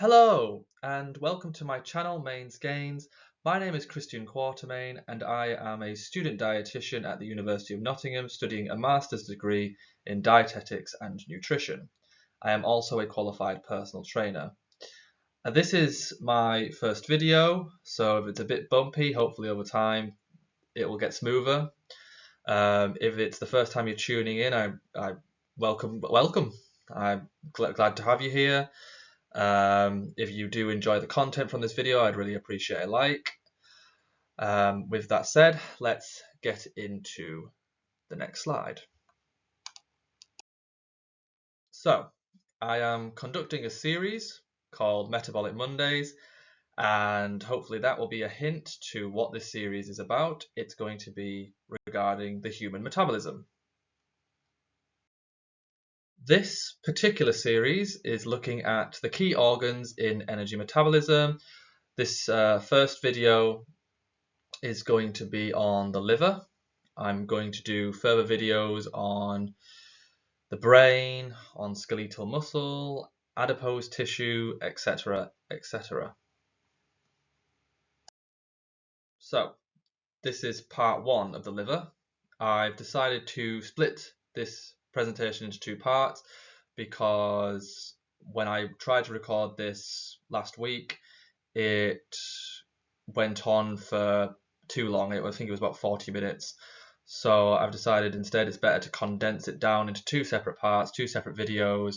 Hello and welcome to my channel Mains Gains. My name is Christian Quartermain and I am a student dietitian at the University of Nottingham studying a master's degree in dietetics and nutrition. I am also a qualified personal trainer. This is my first video, so if it's a bit bumpy, hopefully over time it will get smoother. If it's the first time you're tuning in, I welcome. I'm glad to have you here. If you do enjoy the content from this video, I'd really appreciate a like. With that said, let's get into the next slide. So, I am conducting a series called Metabolic Mondays, and hopefully that will be a hint to what this series is about. It's going to be regarding the human metabolism. This particular series is looking at the key organs in energy metabolism. This first video is going to be on the liver. I'm going to do further videos on the brain, on skeletal muscle, adipose tissue, etc., etc. So, this is part one of the liver. I've decided to split this presentation into two parts because when I tried to record this last week, it went on for too long. I think it was about 40 minutes. So I've decided instead it's better to condense it down into two separate parts, two separate videos.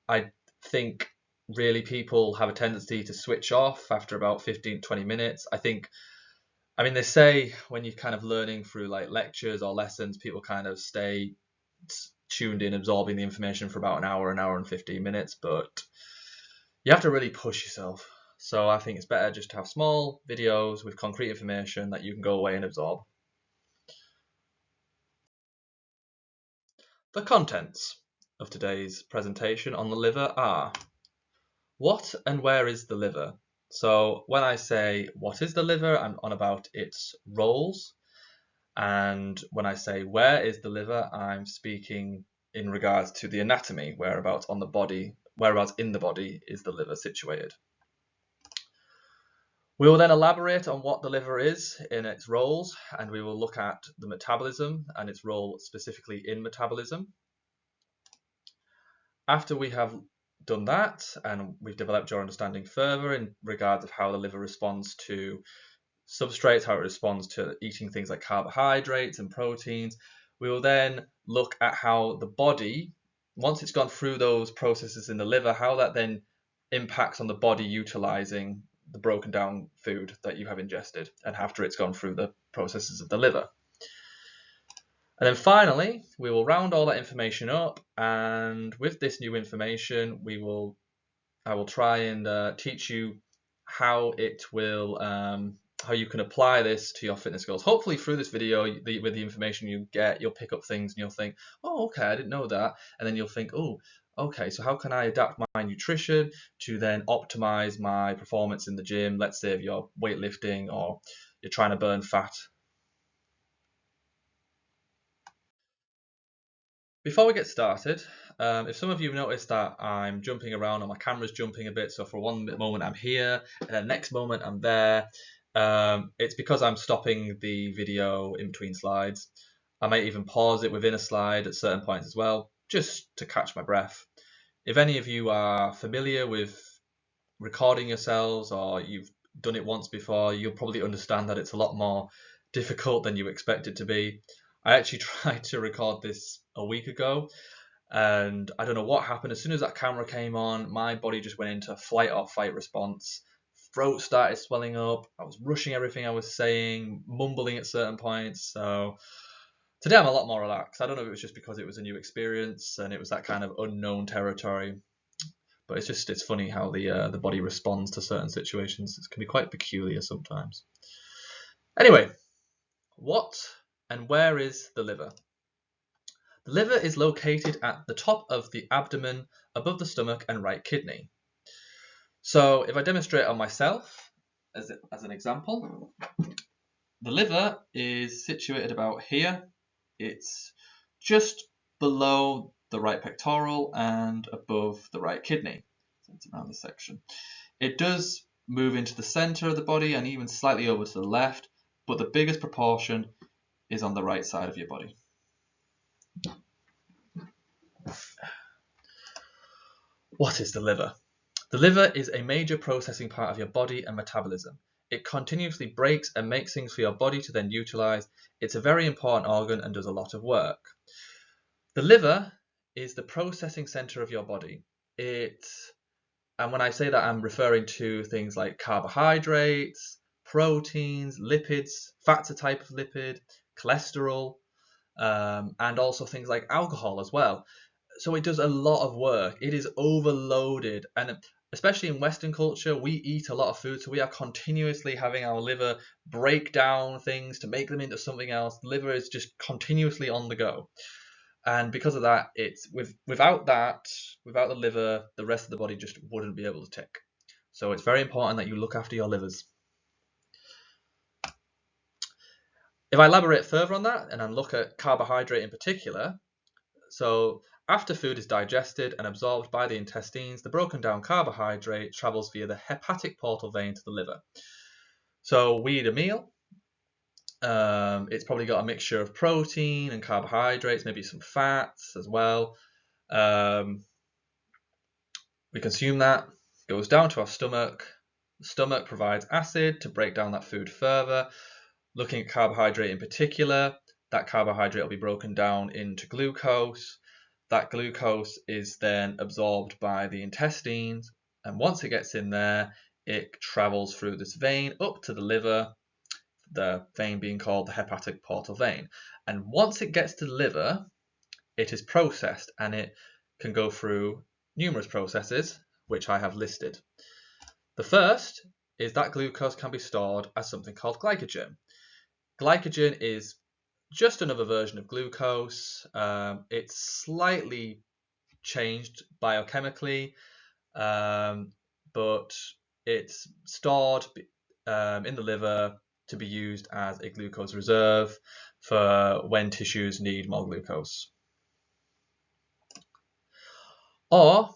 I think really people have a tendency to switch off after about 15-20 minutes. I mean, they say when you're kind of learning through like lectures or lessons, people kind of stay tuned in, absorbing the information for about an hour and 15 minutes, but you have to really push yourself. So I think it's better just to have small videos with concrete information that you can go away and absorb. The contents of today's presentation on the liver are: what and where is the liver? So when I say what is the liver, I'm on about its roles. And when I say where is the liver, I'm speaking in regards to the anatomy, whereabouts in the body is the liver situated. We will then elaborate on what the liver is in its roles, and we will look at the metabolism and its role specifically in metabolism. After we have done that and we've developed your understanding further in regards of how the liver responds to substrates, how it responds to eating things like carbohydrates and proteins, we will then look at how the body, once it's gone through those processes in the liver, how that then impacts on the body utilizing the broken down food that you have ingested and after it's gone through the processes of the liver. And then finally, we will round all that information up, and with this new information, I will try and teach you how it will how you can apply this to your fitness goals. Hopefully through this video, with the information you get, you'll pick up things and you'll think, oh, okay, I didn't know that. And then you'll think, oh, okay, so how can I adapt my nutrition to then optimize my performance in the gym? Let's say if you're weightlifting or you're trying to burn fat. Before we get started, if some of you have noticed that I'm jumping around or my camera's jumping a bit, so for one moment I'm here and then next moment I'm there, it's because I'm stopping the video in between slides. I might even pause it within a slide at certain points as well, just to catch my breath. If any of you are familiar with recording yourselves or you've done it once before, you'll probably understand that it's a lot more difficult than you expect it to be. I actually tried to record this a week ago and I don't know what happened. As soon as that camera came on, my body just went into flight or fight response. Throat started swelling up. I was rushing everything I was saying, mumbling at certain points. So today I'm a lot more relaxed. I don't know if it was just because it was a new experience and it was that kind of unknown territory, but it's funny how the body responds to certain situations. It can be quite peculiar sometimes. Anyway, what and where is the liver? The liver is located at the top of the abdomen, above the stomach and right kidney. So if I demonstrate on myself as an example, the liver is situated about here. It's just below the right pectoral and above the right kidney. So It's around this section. It does move into the center of the body and even slightly over to the left, but the biggest proportion is on the right side of your body. What is the liver? The liver is a major processing part of your body and metabolism. It continuously breaks and makes things for your body to then utilize. It's a very important organ and does a lot of work. The liver is the processing center of your body. And when I say that, I'm referring to things like carbohydrates, proteins, lipids, fat's a type of lipid, cholesterol, and also things like alcohol as well. So it does a lot of work. It is overloaded, and especially in Western culture, we eat a lot of food, so we are continuously having our liver break down things to make them into something else. The liver is just continuously on the go. And because of that, it's without the liver, the rest of the body just wouldn't be able to tick. So it's very important that you look after your livers. If I elaborate further on that and then look at carbohydrate in particular, so after food is digested and absorbed by the intestines, the broken down carbohydrate travels via the hepatic portal vein to the liver. So we eat a meal. It's probably got a mixture of protein and carbohydrates, maybe some fats as well. We consume that, goes down to our stomach. The stomach provides acid to break down that food further. Looking at carbohydrate in particular, that carbohydrate will be broken down into glucose. That glucose is then absorbed by the intestines, and once it gets in there, it travels through this vein up to the liver, the vein being called the hepatic portal vein. And once it gets to the liver, it is processed, and it can go through numerous processes, which I have listed. The first is that glucose can be stored as something called glycogen. Glycogen is just another version of glucose. It's slightly changed biochemically, but it's stored in the liver to be used as a glucose reserve for when tissues need more glucose. Or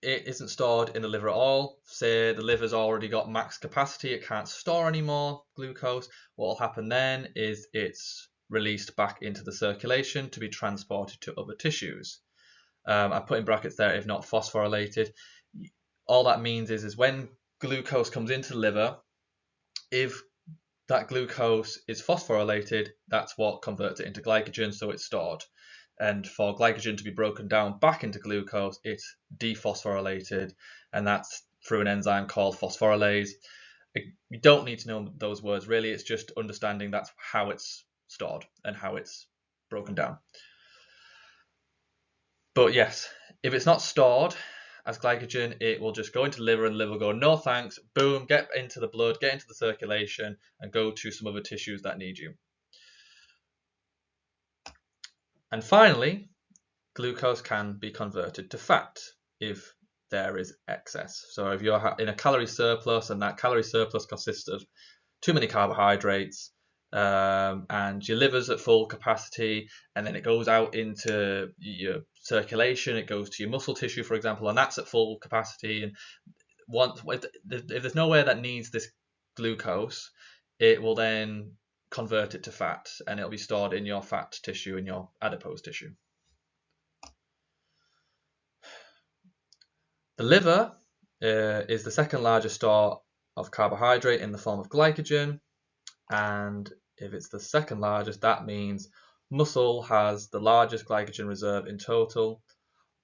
it isn't stored in the liver at all. Say the liver's already got max capacity, it can't store any more glucose. What will happen then is it's released back into the circulation to be transported to other tissues. I put in brackets there, if not phosphorylated. All that means is when glucose comes into the liver, if that glucose is phosphorylated, that's what converts it into glycogen, so it's stored. And for glycogen to be broken down back into glucose, it's dephosphorylated, and that's through an enzyme called phosphorylase. You don't need to know those words really, it's just understanding that's how it's stored and how it's broken down. But yes, if it's not stored as glycogen, it will just go into the liver, and the liver will go, no thanks, boom, get into the blood, get into the circulation, and go to some other tissues that need you. And finally, glucose can be converted to fat if there is excess. So if you're in a calorie surplus, and that calorie surplus consists of too many carbohydrates, and your liver's at full capacity, and then it goes out into your circulation, it goes to your muscle tissue, for example, and that's at full capacity. And if there's nowhere that needs this glucose, it will then convert it to fat, and it'll be stored in your fat tissue, in your adipose tissue. The liver is the second largest store of carbohydrate in the form of glycogen, and if it's the second largest, that means muscle has the largest glycogen reserve in total,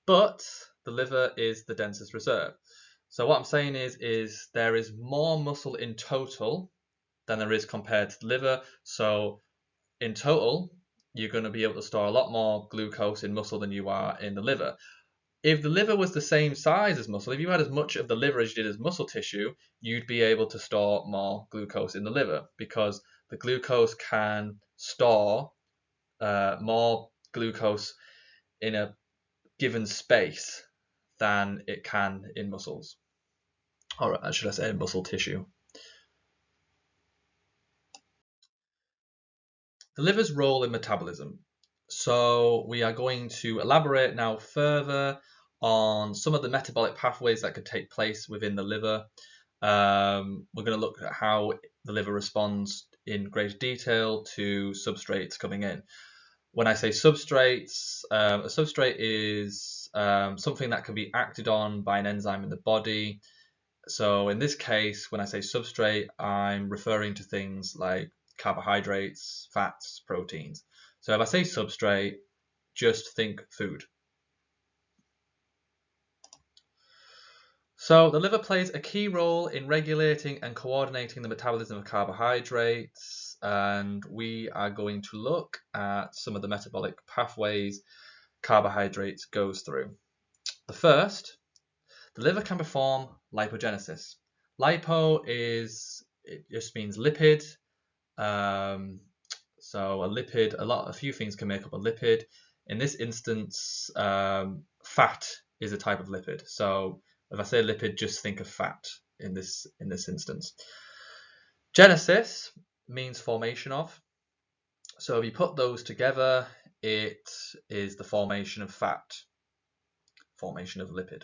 but the liver is the densest reserve. So what I'm saying is there is more muscle in total than there is compared to the liver. So in total, you're going to be able to store a lot more glucose in muscle than you are in the liver. If the liver was the same size as muscle, if you had as much of the liver as you did as muscle tissue, you'd be able to store more glucose in the liver, because the glucose can store more glucose in a given space than it can in muscles. Or should I say muscle tissue? The liver's role in metabolism. So we are going to elaborate now further on some of the metabolic pathways that could take place within the liver. We're going to look at how the liver responds in greater detail to substrates coming in. When I say substrates, a substrate is something that can be acted on by an enzyme in the body. So in this case, when I say substrate, I'm referring to things like carbohydrates, fats, proteins. So if I say substrate, just think food. So the liver plays a key role in regulating and coordinating the metabolism of carbohydrates, and we are going to look at some of the metabolic pathways carbohydrates goes through. The first, the liver can perform lipogenesis. Lipo it just means lipid. So a lipid, a few things can make up a lipid. In this instance, fat is a type of lipid. So if I say lipid, just think of fat in this instance. Genesis means formation of. So if you put those together, it is the formation of fat, formation of lipid.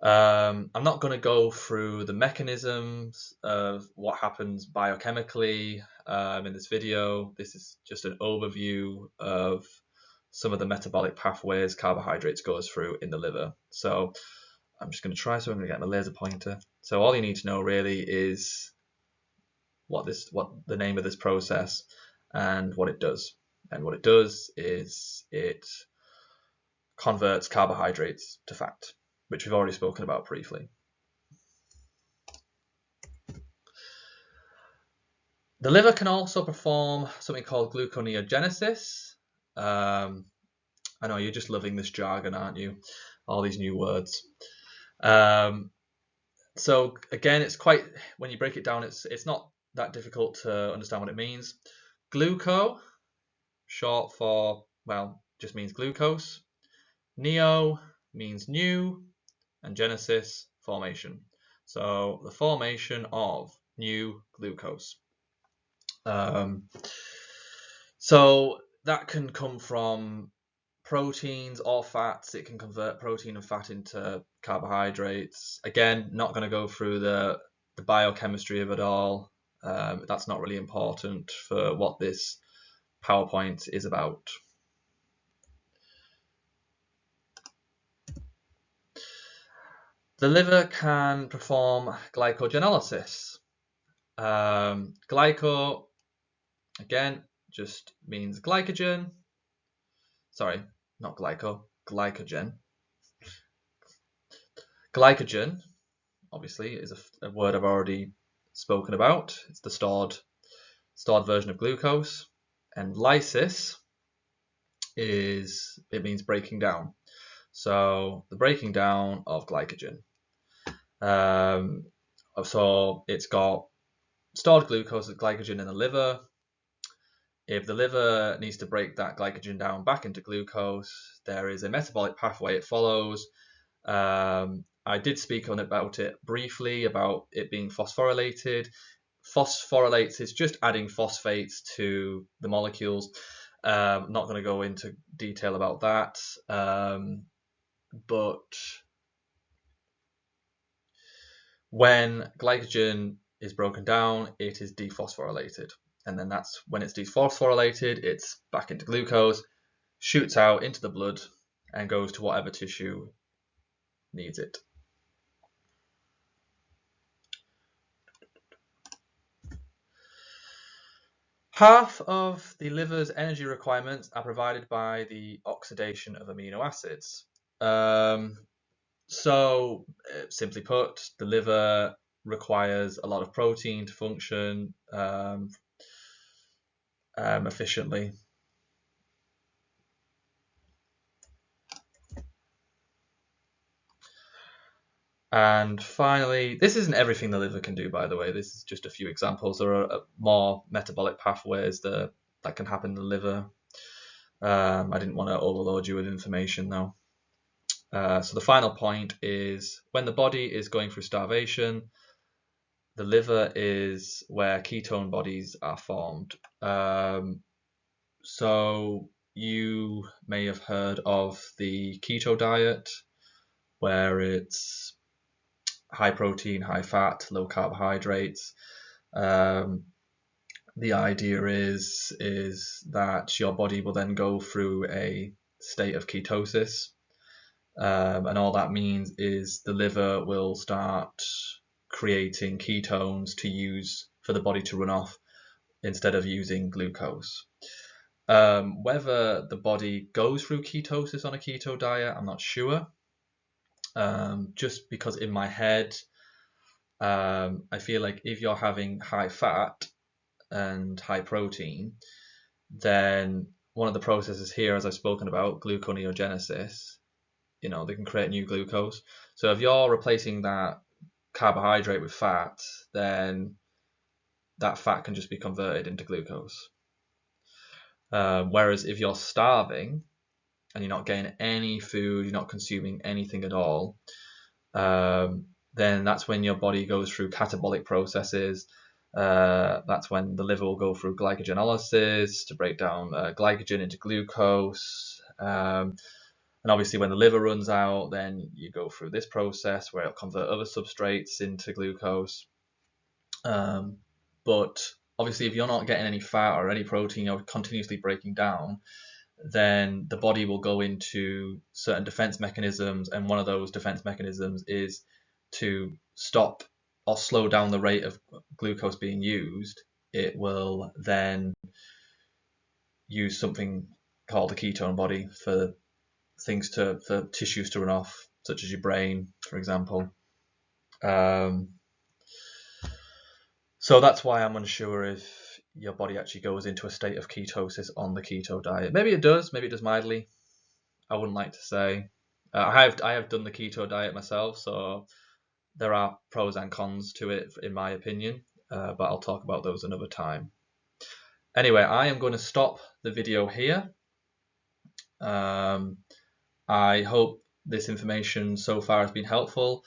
I'm not going to go through the mechanisms of what happens biochemically in this video. This is just an overview of some of the metabolic pathways carbohydrates goes through in the liver. So I'm just going to try, so I'm going to get my laser pointer. So all you need to know really is what the name of this process and what it does. And what it does is it converts carbohydrates to fat, which we've already spoken about briefly. The liver can also perform something called gluconeogenesis. I know you're just loving this jargon, aren't you? All these new words. So again, it's quite, when you break it down, it's not that difficult to understand what it means. Gluco, short for, well, just means glucose. Neo means new, and genesis, formation. So the formation of new glucose. So that can come from proteins or fats. It can convert protein and fat into carbohydrates. Again, not going to go through the biochemistry of it all. That's not really important for what this PowerPoint is about. The liver can perform glycogenolysis. Glyco, again, just means glycogen. Sorry, not glyco, glycogen. Glycogen, obviously, is a word I've already spoken about. It's the stored version of glucose. And lysis means breaking down. So the breaking down of glycogen. So it's got stored glucose as glycogen in the liver. If the liver needs to break that glycogen down back into glucose, there is a metabolic pathway it follows. I did speak about it briefly, about it being phosphorylated. Phosphorylates is just adding phosphates to the molecules. Not going to go into detail about that, but when glycogen is broken down, it is dephosphorylated. And then that's when it's dephosphorylated, it's back into glucose, shoots out into the blood, and goes to whatever tissue needs it. Half of the liver's energy requirements are provided by the oxidation of amino acids. So, simply put, the liver requires a lot of protein to function efficiently. And finally, this isn't everything the liver can do, by the way. This is just a few examples. There are more metabolic pathways that can happen in the liver. I didn't want to overload you with information, though. So the final point is, when the body is going through starvation, the liver is where ketone bodies are formed. So you may have heard of the keto diet. where it's high protein, high fat, low carbohydrates. The idea is that your body will then go through a state of ketosis, and all that means is the liver will start creating ketones to use for the body to run off instead of using glucose. Whether the body goes through ketosis on a keto diet, I'm not sure. Just because in my head, I feel like if you're having high fat and high protein, then one of the processes here, as I've spoken about, gluconeogenesis, they can create new glucose. So if you're replacing that carbohydrate with fat, then that fat can just be converted into glucose. Whereas if you're starving and you're not getting any food, you're not consuming anything at all, then that's when your body goes through catabolic processes. That's when the liver will go through glycogenolysis to break down glycogen into glucose. And obviously when the liver runs out, then you go through this process where it'll convert other substrates into glucose. But obviously if you're not getting any fat or any protein, you're continuously breaking down, then the body will go into certain defense mechanisms, and one of those defense mechanisms is to stop or slow down the rate of glucose being used. It will then use something called the ketone body for tissues to run off, such as your brain, for example. So that's why I'm unsure if your body actually goes into a state of ketosis on the keto diet. Maybe it does mildly. I wouldn't like to say. I have done the keto diet myself, so there are pros and cons to it, in my opinion, but I'll talk about those another time. Anyway, I am going to stop the video here. I hope this information so far has been helpful,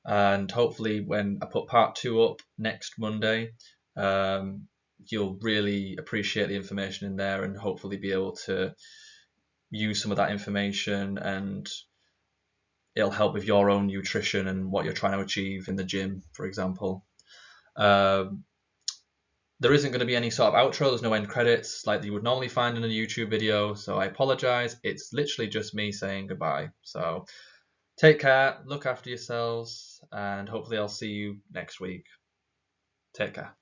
and hopefully when I put part 2 up next Monday, you'll really appreciate the information in there and hopefully be able to use some of that information, and it'll help with your own nutrition and what you're trying to achieve in the gym, for example. There isn't going to be any sort of outro. There's no end credits like you would normally find in a YouTube video, so I apologize. It's literally just me saying goodbye. So take care, look after yourselves, and hopefully I'll see you next week. Take care.